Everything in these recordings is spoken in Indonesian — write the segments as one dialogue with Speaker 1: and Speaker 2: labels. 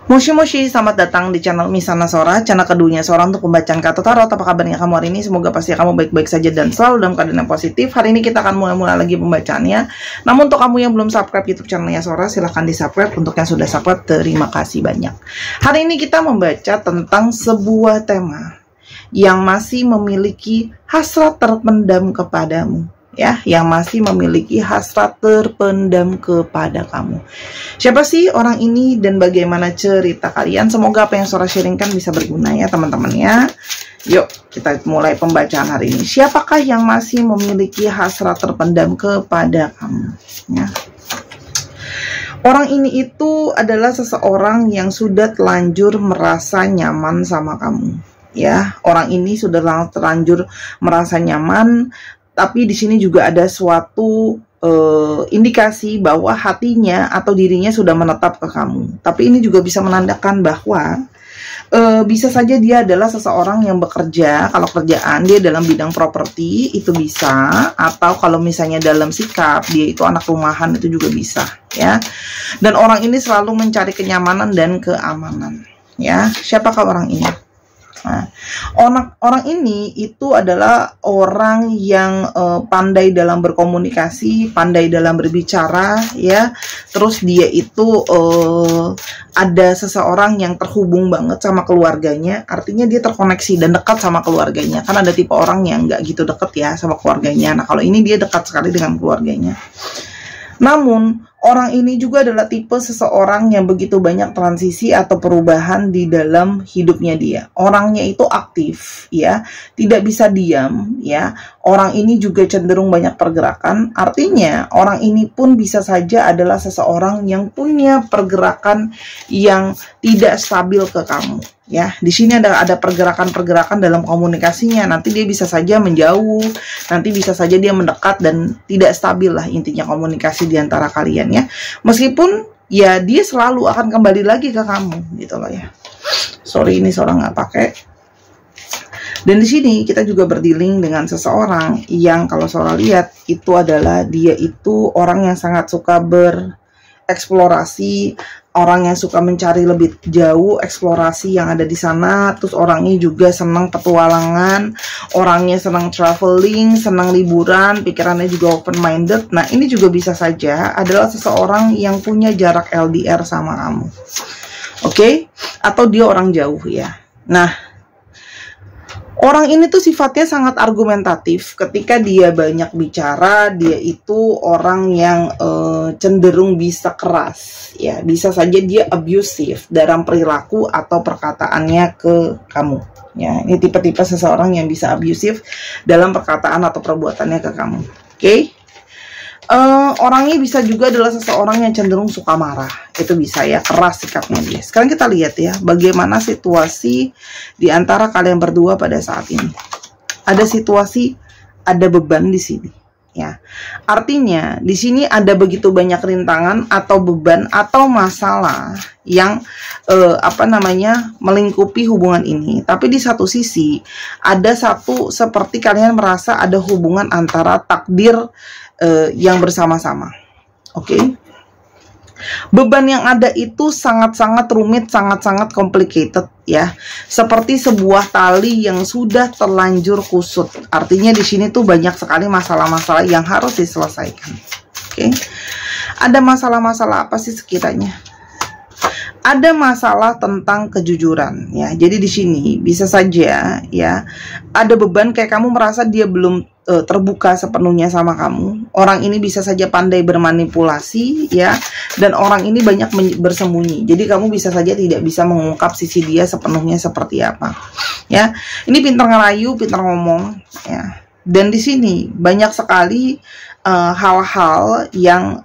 Speaker 1: Moshi Moshi, selamat datang di channel Misana Sora, channel keduanya Sora untuk pembacaan kartu tarot. Apa kabarnya kamu hari ini? Semoga pasti kamu baik-baik saja dan selalu dalam keadaan yang positif. Hari ini kita akan mulai lagi pembacaannya. Namun untuk kamu yang belum subscribe YouTube channelnya Sora, silahkan di subscribe. Untuk yang sudah subscribe, terima kasih banyak. Hari ini kita membaca tentang sebuah tema yang masih memiliki hasrat terpendam kepadamu. Ya, yang masih memiliki hasrat terpendam kepada kamu. Siapa sih orang ini dan bagaimana cerita kalian? Semoga apa yang Sora sharingkan bisa berguna ya teman-teman ya. Yuk kita mulai pembacaan hari ini. Siapakah yang masih memiliki hasrat terpendam kepada kamu? Ya. Orang ini itu adalah seseorang yang sudah terlanjur merasa nyaman sama kamu. Ya, orang ini sudah terlanjur merasa nyaman. Tapi di sini juga ada suatu indikasi bahwa hatinya atau dirinya sudah menetap ke kamu. Tapi ini juga bisa menandakan bahwa bisa saja dia adalah seseorang yang bekerja. Kalau kerjaan dia dalam bidang properti itu bisa, atau kalau misalnya dalam sikap dia itu anak rumahan itu juga bisa ya. Dan orang ini selalu mencari kenyamanan dan keamanan ya. Siapakah orang ini? Nah, orang ini itu adalah orang yang pandai dalam berkomunikasi, pandai dalam berbicara, ya. Terus dia itu ada seseorang yang terhubung banget sama keluarganya, artinya dia terkoneksi dan dekat sama keluarganya. Kan ada tipe orang yang nggak gitu deket ya sama keluarganya. Nah, kalau ini dia dekat sekali dengan keluarganya. Namun, orang ini juga adalah tipe seseorang yang begitu banyak transisi atau perubahan di dalam hidupnya dia. Orangnya itu aktif, ya, tidak bisa diam, ya. Orang ini juga cenderung banyak pergerakan. Artinya, orang ini pun bisa saja adalah seseorang yang punya pergerakan yang tidak stabil ke kamu. Ya, di sini ada pergerakan-pergerakan dalam komunikasinya. Nanti dia bisa saja menjauh, nanti bisa saja dia mendekat dan tidak stabil lah intinya komunikasi di antara kalian ya. Meskipun ya dia selalu akan kembali lagi ke kamu gitu loh ya. Sorry ini Sora nggak pakai. Dan di sini kita juga berdealing dengan seseorang yang kalau Sora lihat itu adalah dia itu orang yang sangat suka bereksplorasi, orang yang suka mencari lebih jauh eksplorasi yang ada di sana. Terus orangnya juga senang petualangan, orangnya senang traveling, senang liburan, pikirannya juga open minded. Nah, ini juga bisa saja adalah seseorang yang punya jarak LDR sama kamu. Oke? Atau dia orang jauh ya. Nah, orang ini tuh sifatnya sangat argumentatif. Ketika dia banyak bicara, dia itu orang yang cenderung bisa keras ya. Bisa saja dia abusive dalam perilaku atau perkataannya ke kamu ya. Ini tipe-tipe seseorang yang bisa abusive dalam perkataan atau perbuatannya ke kamu. Oke? Orangnya bisa juga adalah seseorang yang cenderung suka marah. Itu bisa ya, keras sikapnya dia. Sekarang kita lihat ya, bagaimana situasi di antara kalian berdua pada saat ini. Ada situasi, ada beban di sini. Ya, artinya di sini ada begitu banyak rintangan atau beban atau masalah yang melingkupi hubungan ini. Tapi di satu sisi ada satu seperti kalian merasa ada hubungan antara takdir yang bersama-sama. Oke. Beban yang ada itu sangat-sangat rumit, sangat-sangat complicated ya. Seperti sebuah tali yang sudah terlanjur kusut. Artinya di sini tuh banyak sekali masalah-masalah yang harus diselesaikan. Oke. Ada masalah-masalah apa sih sekiranya? Ada masalah tentang kejujuran ya. Jadi di sini bisa saja ya ada beban kayak kamu merasa dia belum terbuka sepenuhnya sama kamu. Orang ini bisa saja pandai bermanipulasi ya, dan orang ini banyak bersembunyi. Jadi kamu bisa saja tidak bisa mengungkap sisi dia sepenuhnya seperti apa. Ya, ini pintar ngerayu, pintar ngomong ya. Dan di sini banyak sekali hal-hal yang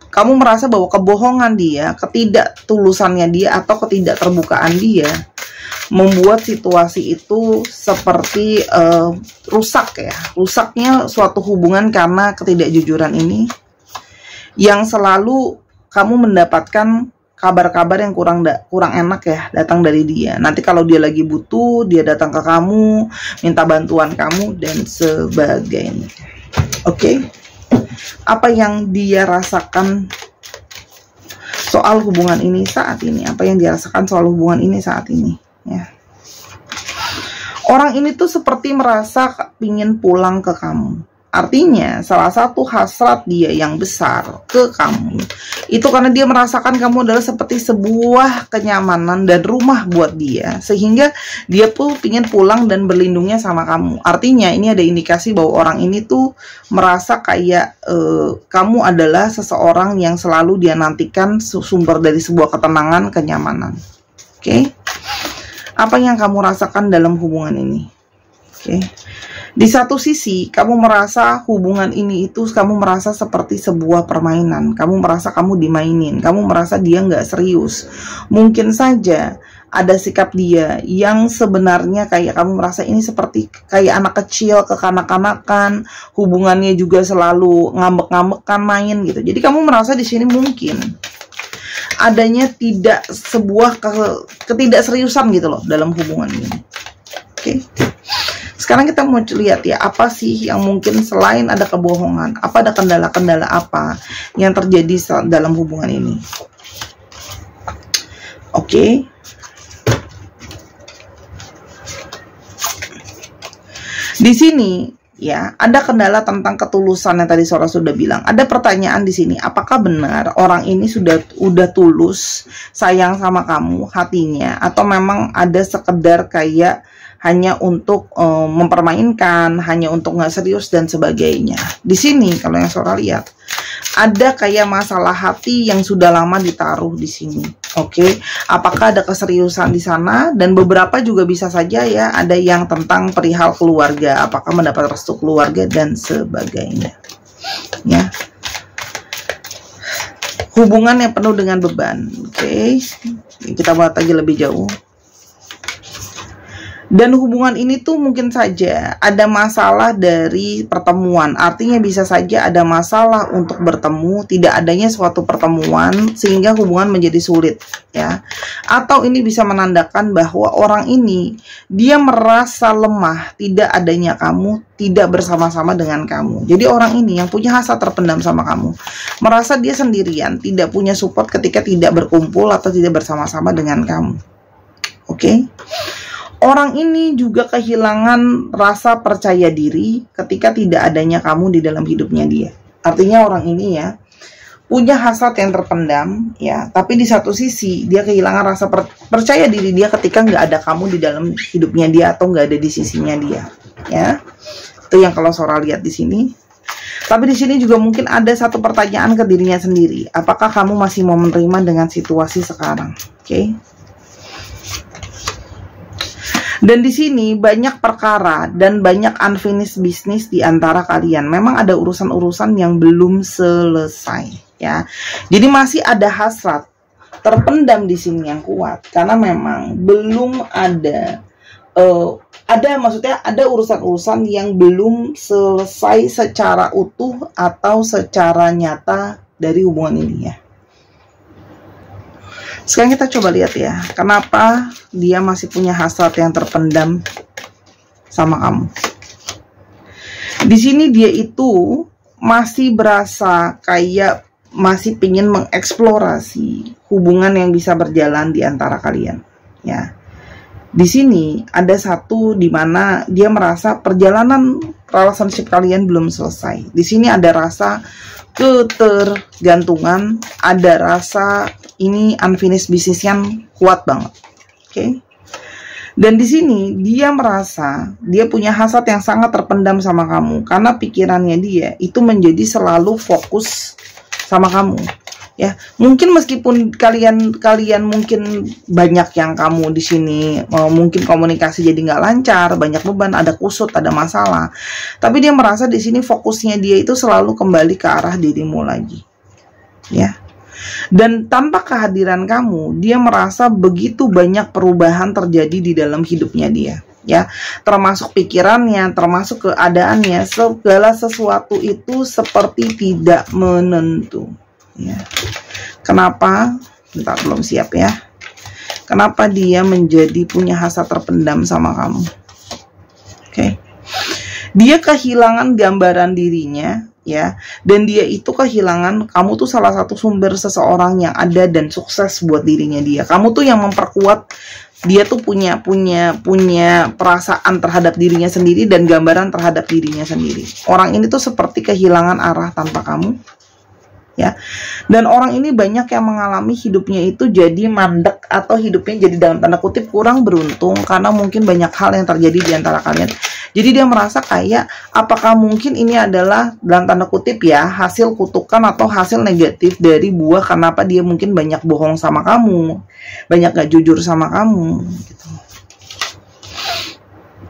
Speaker 1: kamu merasa bahwa kebohongan dia, ketidaktulusannya dia atau ketidakterbukaan dia membuat situasi itu seperti rusak ya. Rusaknya suatu hubungan karena ketidakjujuran ini, yang selalu kamu mendapatkan kabar-kabar yang kurang enak ya datang dari dia. Nanti kalau dia lagi butuh, dia datang ke kamu, minta bantuan kamu dan sebagainya. Oke? Apa yang dia rasakan soal hubungan ini saat ini, apa yang dia rasakan soal hubungan ini saat ini, ya. Orang ini tuh seperti merasa pingin pulang ke kamu. Artinya salah satu hasrat dia yang besar ke kamu itu karena dia merasakan kamu adalah seperti sebuah kenyamanan dan rumah buat dia, sehingga dia pun ingin pulang dan berlindungnya sama kamu. Artinya ini ada indikasi bahwa orang ini tuh merasa kayak kamu adalah seseorang yang selalu dia nantikan, sumber dari sebuah ketenangan, kenyamanan. Oke? Apa yang kamu rasakan dalam hubungan ini? Oke? Di satu sisi, kamu merasa hubungan ini itu, kamu merasa seperti sebuah permainan. Kamu merasa kamu dimainin. Kamu merasa dia nggak serius. Mungkin saja ada sikap dia yang sebenarnya kayak kamu merasa ini seperti kayak anak kecil, kekanak-kanakan. Hubungannya juga selalu ngambek-ngambekan main gitu. Jadi kamu merasa di sini mungkin adanya tidak sebuah ketidakseriusan gitu loh dalam hubungan ini. Oke? Sekarang kita mau lihat ya, apa sih yang mungkin selain ada kebohongan, apa ada kendala-kendala apa yang terjadi dalam hubungan ini. Oke. Di sini ya, ada kendala tentang ketulusan yang tadi Sora sudah bilang. Ada pertanyaan di sini, apakah benar orang ini udah tulus sayang sama kamu hatinya, atau memang ada sekedar kayak hanya untuk mempermainkan, hanya untuk nggak serius dan sebagainya. Di sini kalau yang Sora lihat ada kayak masalah hati yang sudah lama ditaruh di sini. Oke, apakah ada keseriusan di sana? Dan beberapa juga bisa saja ya ada yang tentang perihal keluarga, apakah mendapat restu keluarga dan sebagainya. Ya. Hubungan yang penuh dengan beban. Oke, kita bahas aja lebih jauh. Dan hubungan ini tuh mungkin saja ada masalah dari pertemuan. Artinya bisa saja ada masalah untuk bertemu, tidak adanya suatu pertemuan sehingga hubungan menjadi sulit, ya. Atau ini bisa menandakan bahwa orang ini dia merasa lemah, tidak adanya kamu, tidak bersama-sama dengan kamu. Jadi orang ini yang punya hasrat terpendam sama kamu, merasa dia sendirian, tidak punya support ketika tidak berkumpul atau tidak bersama-sama dengan kamu. Oke? Orang ini juga kehilangan rasa percaya diri ketika tidak adanya kamu di dalam hidupnya dia. Artinya orang ini ya punya hasrat yang terpendam ya, tapi di satu sisi dia kehilangan rasa percaya diri dia ketika nggak ada kamu di dalam hidupnya dia atau nggak ada di sisinya dia. Ya, itu yang kalau Sora lihat di sini. Tapi di sini juga mungkin ada satu pertanyaan ke dirinya sendiri. Apakah kamu masih mau menerima dengan situasi sekarang? Oke? Dan di sini banyak perkara dan banyak unfinished business di antara kalian. Memang ada urusan-urusan yang belum selesai, ya. Jadi masih ada hasrat terpendam di sini yang kuat karena memang belum ada maksudnya ada urusan-urusan yang belum selesai secara utuh atau secara nyata dari hubungan ini, ya. Sekarang kita coba lihat ya, kenapa dia masih punya hasrat yang terpendam sama kamu. Di sini dia itu masih berasa kayak masih ingin mengeksplorasi hubungan yang bisa berjalan di antara kalian. Ya, di sini ada satu di mana dia merasa perjalanan relationship kalian belum selesai. Di sini ada rasa ketergantungan, ada rasa ini unfinished business yang kuat banget. Oke. Dan di sini dia merasa dia punya hasrat yang sangat terpendam sama kamu karena pikirannya dia itu menjadi selalu fokus sama kamu. Ya, mungkin meskipun kalian mungkin banyak yang kamu di sini mungkin komunikasi jadi nggak lancar, banyak beban, ada kusut, ada masalah. Tapi dia merasa di sini fokusnya dia itu selalu kembali ke arah dirimu lagi. Ya. Dan tanpa kehadiran kamu, dia merasa begitu banyak perubahan terjadi di dalam hidupnya dia. Ya, termasuk pikirannya, termasuk keadaannya, segala sesuatu itu seperti tidak menentu. Ya. Kenapa? Bentar, belum siap ya. Kenapa dia menjadi punya hasrat terpendam sama kamu? Oke. Dia kehilangan gambaran dirinya ya. Dan dia itu kehilangan, kamu tuh salah satu sumber seseorang yang ada dan sukses buat dirinya dia. Kamu tuh yang memperkuat dia tuh punya perasaan terhadap dirinya sendiri dan gambaran terhadap dirinya sendiri. Orang ini tuh seperti kehilangan arah tanpa kamu, ya. Dan orang ini banyak yang mengalami hidupnya itu jadi mandek atau hidupnya jadi dalam tanda kutip kurang beruntung karena mungkin banyak hal yang terjadi di antara kalian. Jadi dia merasa kayak apakah mungkin ini adalah dalam tanda kutip ya hasil kutukan atau hasil negatif dari buah kenapa dia mungkin banyak bohong sama kamu, banyak gak jujur sama kamu gitu.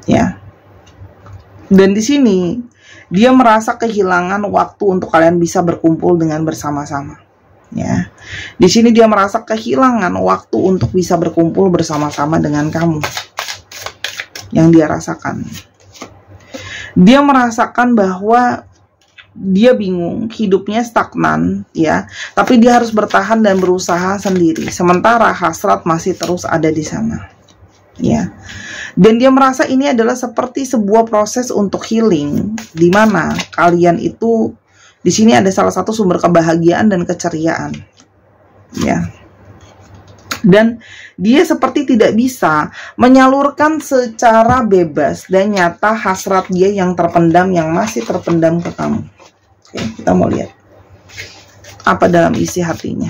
Speaker 1: Ya. Dan di sini dia merasa kehilangan waktu untuk kalian bisa berkumpul dengan bersama-sama. Ya. Di sini dia merasa kehilangan waktu untuk bisa berkumpul bersama-sama dengan kamu. Yang dia rasakan. Dia merasakan bahwa dia bingung, hidupnya stagnan, ya. Tapi dia harus bertahan dan berusaha sendiri. Sementara hasrat masih terus ada di sana, ya. Dan dia merasa ini adalah seperti sebuah proses untuk healing, di mana kalian itu di sini ada salah satu sumber kebahagiaan dan keceriaan, ya. Dan dia seperti tidak bisa menyalurkan secara bebas dan nyata hasrat dia yang terpendam, yang masih terpendam ke kamu. Oke, kita mau lihat apa dalam isi hatinya.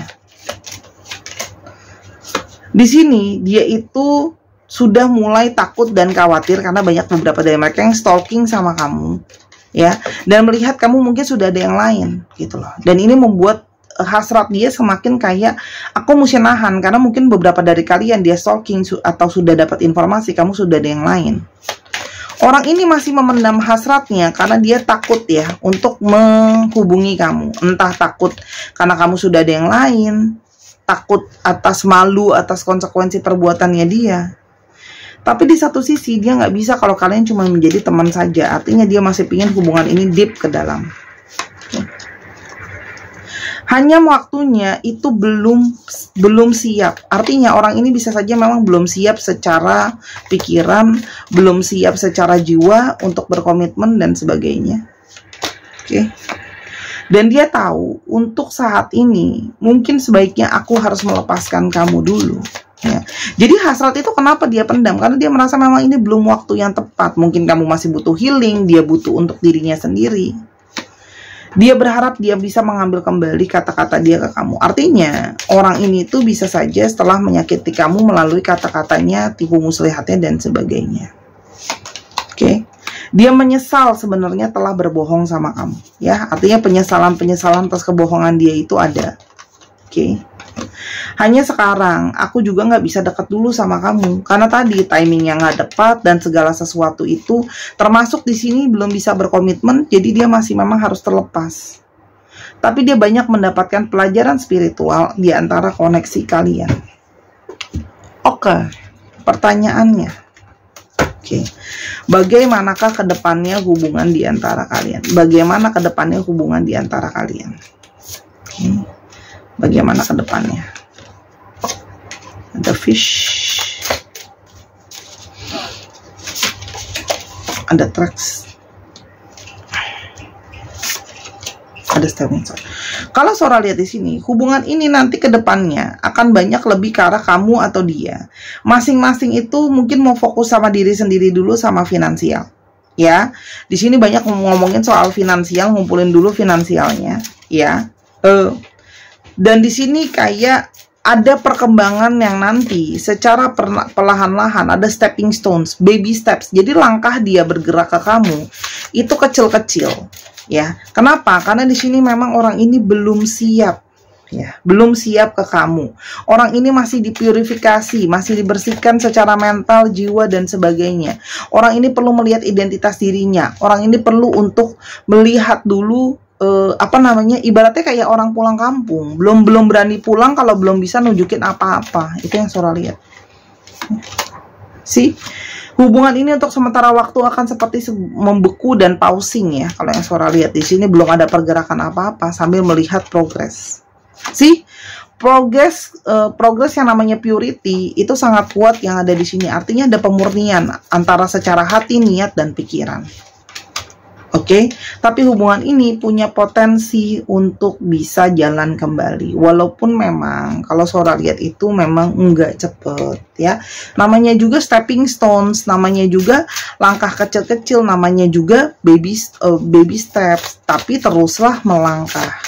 Speaker 1: Di sini dia itu sudah mulai takut dan khawatir karena banyak beberapa dari mereka yang stalking sama kamu, ya, dan melihat kamu mungkin sudah ada yang lain gitu loh. Dan ini membuat hasrat dia semakin kayak aku mesti nahan karena mungkin beberapa dari kalian dia stalking atau sudah dapat informasi kamu sudah ada yang lain. Orang ini masih memendam hasratnya karena dia takut ya untuk menghubungi kamu. Entah takut karena kamu sudah ada yang lain, takut atas malu atas konsekuensi perbuatannya dia. Tapi di satu sisi dia nggak bisa kalau kalian cuma menjadi teman saja. Artinya dia masih ingin hubungan ini deep ke dalam. Hanya waktunya itu belum siap. Artinya orang ini bisa saja memang belum siap secara pikiran, belum siap secara jiwa untuk berkomitmen dan sebagainya. Oke. Dan dia tahu untuk saat ini mungkin sebaiknya aku harus melepaskan kamu dulu. Ya. Jadi hasrat itu kenapa dia pendam? Karena dia merasa memang ini belum waktu yang tepat. Mungkin kamu masih butuh healing, dia butuh untuk dirinya sendiri. Dia berharap dia bisa mengambil kembali kata-kata dia ke kamu. Artinya, orang ini tuh bisa saja setelah menyakiti kamu melalui kata-katanya, tipu muslihatnya, dan sebagainya. Oke. Dia menyesal sebenarnya telah berbohong sama kamu. Ya, artinya penyesalan-penyesalan atas kebohongan dia itu ada. Oke. Hanya sekarang, aku juga nggak bisa dekat dulu sama kamu. Karena tadi timingnya nggak tepat dan segala sesuatu itu, termasuk di sini belum bisa berkomitmen, jadi dia masih memang harus terlepas. Tapi dia banyak mendapatkan pelajaran spiritual di antara koneksi kalian. Oke, pertanyaannya. Oke, bagaimanakah kedepannya hubungan di antara kalian? Bagaimana kedepannya hubungan di antara kalian? Oke. Bagaimana ke depannya? Ada fish, ada tracks, ada stepping stone. Kalau Sora lihat di sini, hubungan ini nanti ke depannya akan banyak lebih ke arah kamu atau dia. Masing-masing itu mungkin mau fokus sama diri sendiri dulu sama finansial. Ya, di sini banyak ngomongin soal finansial, ngumpulin dulu finansialnya, ya. Dan di sini kayak ada perkembangan yang nanti secara perlahan-lahan ada stepping stones, baby steps. Jadi langkah dia bergerak ke kamu itu kecil-kecil, ya. Kenapa? Karena di sini memang orang ini belum siap, ya, belum siap ke kamu. Orang ini masih dipurifikasi, masih dibersihkan secara mental, jiwa dan sebagainya. Orang ini perlu melihat identitas dirinya. Orang ini perlu untuk melihat dulu ibaratnya kayak orang pulang kampung, belum berani pulang kalau belum bisa nunjukin apa-apa. Itu yang Sora lihat. Hubungan ini untuk sementara waktu akan seperti membeku dan pausing ya. Kalau yang Sora lihat di sini belum ada pergerakan apa-apa sambil melihat progres. Progres yang namanya purity itu sangat kuat yang ada di sini. Artinya ada pemurnian antara secara hati, niat dan pikiran. Oke, tapi hubungan ini punya potensi untuk bisa jalan kembali. Walaupun memang kalau Sora lihat itu memang enggak cepet ya. Namanya juga stepping stones, namanya juga langkah kecil-kecil, namanya juga baby steps. Tapi teruslah melangkah.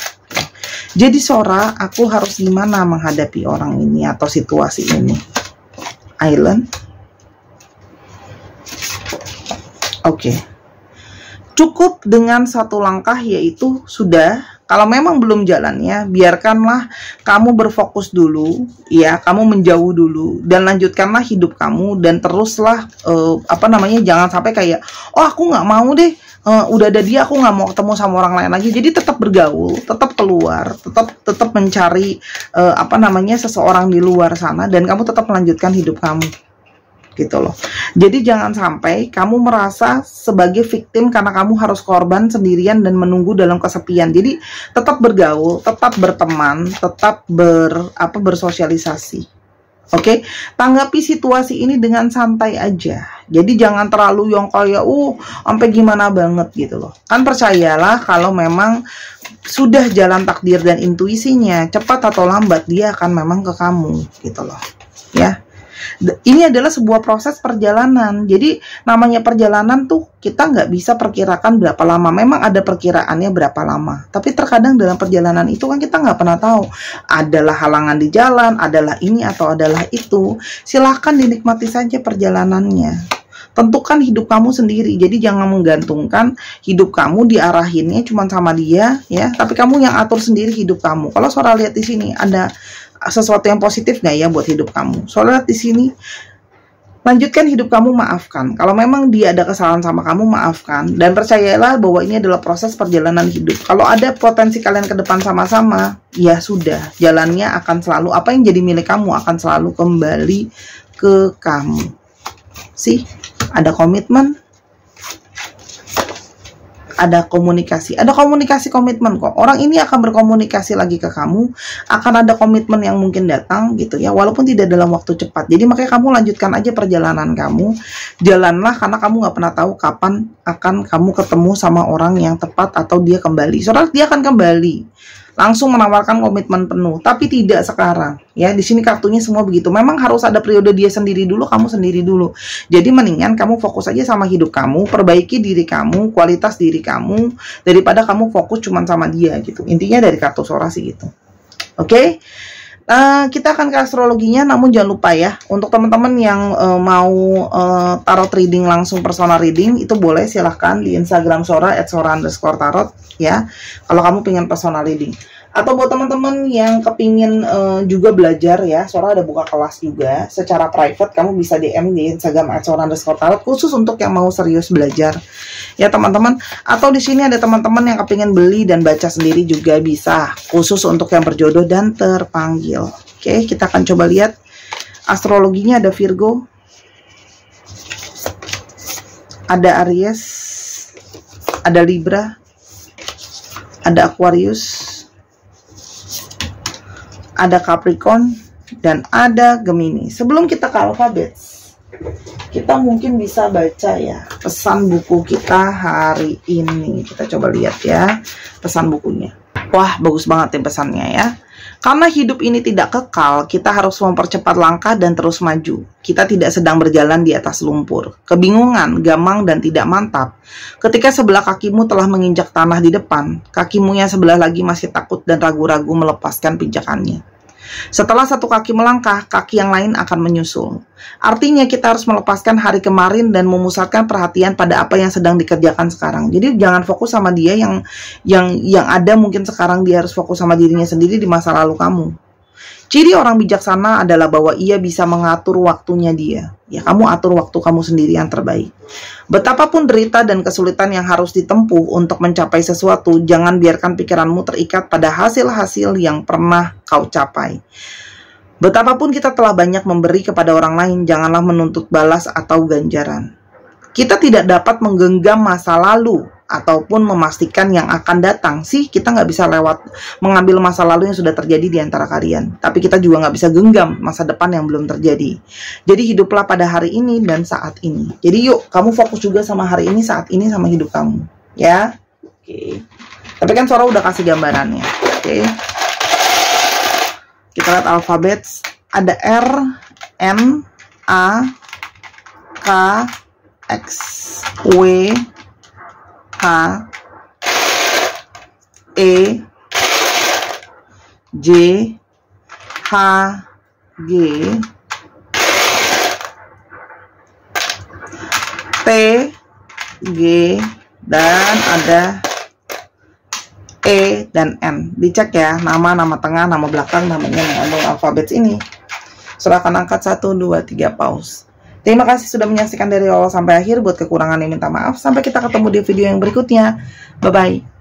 Speaker 1: Jadi Sora, aku harus gimana menghadapi orang ini atau situasi ini? Island. Oke. Cukup dengan satu langkah, yaitu sudah, kalau memang belum jalannya, biarkanlah kamu berfokus dulu, ya, kamu menjauh dulu, dan lanjutkanlah hidup kamu, dan teruslah, jangan sampai kayak, oh aku nggak mau deh, udah ada dia, aku nggak mau ketemu sama orang lain lagi. Jadi tetap bergaul, tetap keluar, tetap mencari, seseorang di luar sana, dan kamu tetap melanjutkan hidup kamu. Gitu loh. Jadi jangan sampai kamu merasa sebagai victim karena kamu harus korban sendirian dan menunggu dalam kesepian. Jadi tetap bergaul, tetap berteman, tetap bersosialisasi. Oke, tanggapi situasi ini dengan santai aja. Jadi jangan terlalu yang kayak sampai gimana banget gitu loh. Kan percayalah kalau memang sudah jalan takdir dan intuisinya, cepat atau lambat dia akan memang ke kamu gitu loh. Ya. Ini adalah sebuah proses perjalanan. Jadi namanya perjalanan tuh kita nggak bisa perkirakan berapa lama. Memang ada perkiraannya berapa lama, tapi terkadang dalam perjalanan itu kan kita nggak pernah tahu. Adalah halangan di jalan, adalah ini atau adalah itu. Silahkan dinikmati saja perjalanannya. Tentukan hidup kamu sendiri. Jadi jangan menggantungkan hidup kamu diarahinnya cuma sama dia, ya. Tapi kamu yang atur sendiri hidup kamu. Kalau Sora lihat di sini ada sesuatu yang positif nggak ya buat hidup kamu? Soalnya di sini lanjutkan hidup kamu, maafkan. Kalau memang dia ada kesalahan sama kamu, maafkan. Dan percayalah bahwa ini adalah proses perjalanan hidup. Kalau ada potensi kalian ke depan sama-sama, ya sudah, jalannya akan selalu, apa yang jadi milik kamu akan selalu kembali ke kamu. Sih, ada komitmen, ada komunikasi komitmen kok. Orang ini akan berkomunikasi lagi ke kamu, akan ada komitmen yang mungkin datang gitu ya, walaupun tidak dalam waktu cepat. Jadi makanya kamu lanjutkan aja perjalanan kamu, jalanlah, karena kamu nggak pernah tahu kapan akan kamu ketemu sama orang yang tepat atau dia kembali. Soalnya dia akan kembali langsung menawarkan komitmen penuh, tapi tidak sekarang ya. Di sini kartunya semua begitu. Memang harus ada periode dia sendiri dulu, kamu sendiri dulu. Jadi mendingan kamu fokus aja sama hidup kamu, perbaiki diri kamu, kualitas diri kamu, daripada kamu fokus cuma sama dia gitu. Intinya dari kartu Sora sih gitu. Oke? Kita akan ke astrologinya, namun jangan lupa ya, untuk teman-teman yang mau tarot reading langsung, personal reading, itu boleh, silahkan di Instagram Sora @sora_tarot ya, kalau kamu pengen personal reading. Atau buat teman-teman yang kepingin juga belajar ya, Sora ada buka kelas juga secara private, kamu bisa DM di Instagram @sora_tarot khusus untuk yang mau serius belajar ya teman-teman. Atau di sini ada teman-teman yang kepingin beli dan baca sendiri juga bisa, khusus untuk yang berjodoh dan terpanggil. Oke, kita akan coba lihat astrologinya. Ada Virgo, ada Aries, ada Libra, ada Aquarius, ada Capricorn, dan ada Gemini. Sebelum kita ke alfabet, kita mungkin bisa baca ya pesan buku kita hari ini. Kita coba lihat ya pesan bukunya. Wah, bagus banget ya pesannya ya. Karena hidup ini tidak kekal, kita harus mempercepat langkah dan terus maju. Kita tidak sedang berjalan di atas lumpur. Kebingungan, gamang, dan tidak mantap. Ketika sebelah kakimu telah menginjak tanah di depan, kakimu yang sebelah lagi masih takut dan ragu-ragu melepaskan pijakannya. Setelah satu kaki melangkah, kaki yang lain akan menyusul. Artinya kita harus melepaskan hari kemarin dan memusatkan perhatian pada apa yang sedang dikerjakan sekarang. Jadi jangan fokus sama dia yang ada, mungkin sekarang dia harus fokus sama dirinya sendiri di masa lalu kamu. Ciri orang bijaksana adalah bahwa ia bisa mengatur waktunya dia. Ya, kamu atur waktu kamu sendiri yang terbaik. Betapapun derita dan kesulitan yang harus ditempuh untuk mencapai sesuatu, jangan biarkan pikiranmu terikat pada hasil-hasil yang pernah kau capai. Betapapun kita telah banyak memberi kepada orang lain, janganlah menuntut balas atau ganjaran. Kita tidak dapat menggenggam masa lalu ataupun memastikan yang akan datang. Sih, kita nggak bisa mengambil masa lalu yang sudah terjadi di antara kalian. Tapi kita juga nggak bisa genggam masa depan yang belum terjadi. Jadi hiduplah pada hari ini dan saat ini. Jadi yuk, kamu fokus juga sama hari ini, saat ini, sama hidup kamu. ya. Oke. Tapi kan Sora udah kasih gambarannya. Oke. Kita lihat alfabet. Ada R, N, A, K, X, W, H, E, J, H, G, T, G, dan ada E dan N. Dicek ya, nama tengah, nama belakang, namanya mengandung alfabet ini. Silakan angkat 1, 2, 3, pause. Terima kasih sudah menyaksikan dari awal sampai akhir. Buat kekurangannya minta maaf. Sampai kita ketemu di video yang berikutnya. Bye-bye.